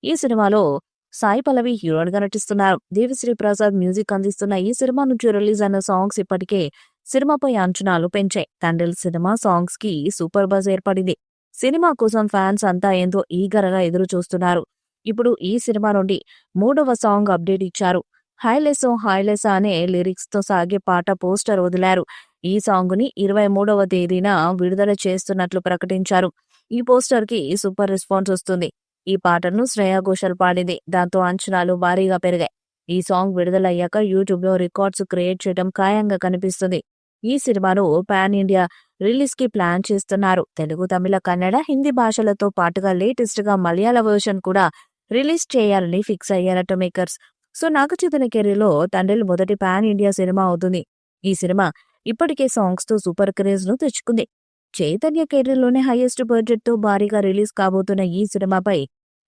ఈ సినిమాలో సాయి పల్లవి హీరోయిన్ గా నటిస్తున్నారు. దేవిశ్రీ ప్రసాద్ మ్యూజిక్ అందిస్తున్న ఈ సినిమా నుంచి రిలీజ్ అయిన సాంగ్స్ ఇప్పటికే సినిమాపై అంచనాలు పెంచాయి. తండ్రి సినిమా సాంగ్స్ కి సూపర్ బజ్ ఏర్పడింది. సినిమా కోసం ఫ్యాన్స్ అంతా ఎంతో ఈగరగా ఎదురు చూస్తున్నారు. ఇప్పుడు ఈ సినిమా నుండి 3వ సాంగ్ అప్డేట్ ఇచ్చారు. హైలెసో హైలెసా అనే లిరిక్స్ తో సాగే పాట పోస్టర్ వదిలారు. ఈ సాంగ్ ని 23వ తేదీన విడుదల చేస్తున్నట్లు ప్రకటించారు. ఈ పోస్టర్ కి సూపర్ రెస్పాన్స్ వస్తుంది. ఈ పాటను శ్రేయా ఘోషల్ పాడింది. దాంతో అంచనాలు భారీగా పెరిగాయి. ఈ సాంగ్ విడుదలయ్యాక యూట్యూబ్ లో రికార్డ్స్ క్రియేట్ చేయడం ఖాయంగా కనిపిస్తుంది. ఈ సినిమాను పాన్ ఇండియా రిలీజ్ కి ప్లాన్ చేస్తున్నారు. తెలుగు, తమిళ, కన్నడ, హిందీ భాషలతో పాటుగా లేటెస్ట్ గా మలయాళ వర్షన్ కూడా రిలీజ్ చేయాలని ఫిక్స్ అయ్యారట మేకర్స్. సో నాగచైతన్య కెరీర్ లో తండ్రి మొదటి పాన్ ఇండియా సినిమా అవుతుంది. ఈ సినిమా ఇప్పటికే సాంగ్స్ తో సూపర్ క్రేజ్ ను తెచ్చుకుంది. చైతన్య కెరీర్ లోనే హైయెస్ట్ బడ్జెట్ తో భారీగా రిలీజ్ కాబోతున్న ఈ సినిమాపై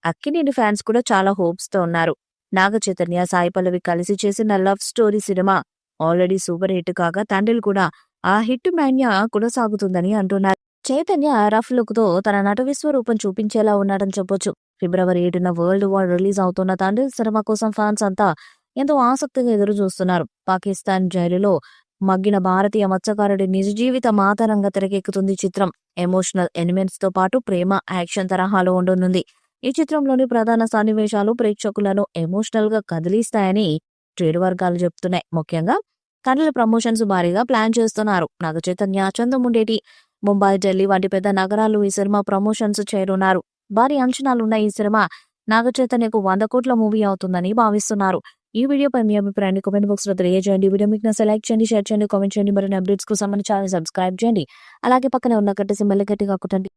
అక్కినేని ఫ్యాన్స్ కూడా చాలా హోప్స్ తో ఉన్నారు. నాగ చైతన్య, సాయి పల్లవి కలిసి చేసిన love story cinema already super hit కాగా తండ్రి కూడా ఆ హిట్ మాన్యా కొనసాగుతుందని అంటున్నారు. చైతన్య రఫ్ లుక్ తో తన నట విశ్వరూపం చూపించేలా ఉన్నాడని చెప్పొచ్చు. ఫిబ్రవరి 7న వరల్డ్ వార్ రిలీజ్ అవుతున్న తండ్రి సినిమా కోసం ఫ్యాన్స్ అంతా ఎంతో ఆసక్తిగా ఎదురు చూస్తున్నారు. పాకిస్తాన్ జైలులో మగ్గిన భారతీయ మత్స్యకారుడి నిజ జీవితం ఆధారంగా తెరకెక్కుతుంది చిత్రం. ఎమోషనల్ ఎలిమెంట్స్ తో పాటు ప్రేమ, యాక్షన్ తరహాలో ఉండనుంది. ఈ చిత్రంలోని ప్రధాన సన్నివేశాలు ప్రేక్షకులను ఎమోషనల్ గా కదిలిస్తాయని ట్రేడ్ వర్గాలు చెప్తున్నాయి. ముఖ్యంగా తండ్రి ప్రమోషన్స్ భారీగా ప్లాన్ చేస్తున్నారు. నాగ చైతన్య, చంద్రముండేటి, ముంబై, ఢిల్లీ వంటి పెద్ద నగరాలు ఈ సినిమా ప్రమోషన్స్ చేయనున్నారు. భారీ అంచనాలున్న ఈ సినిమా నాగ చైతన్యకు 100 కోట్ల మూవీ అవుతుందని భావిస్తున్నారు. ఈ వీడియోపై మీ అభిప్రాయాన్ని కామెంట్ బాక్స్ లో తెలియజేయండి. వీడియో మీకు నచ్చితే లైక్ చేయండి, షేర్ చేయండి, కామెంట్ చేయండి. మరిన్ని అప్డేట్స్ కోసం మన ఛానల్ సబ్స్క్రైబ్ చేయండి. అలాగే పక్కనే ఉన్న గంట సింబల్ గట్టిగా కొట్టండి.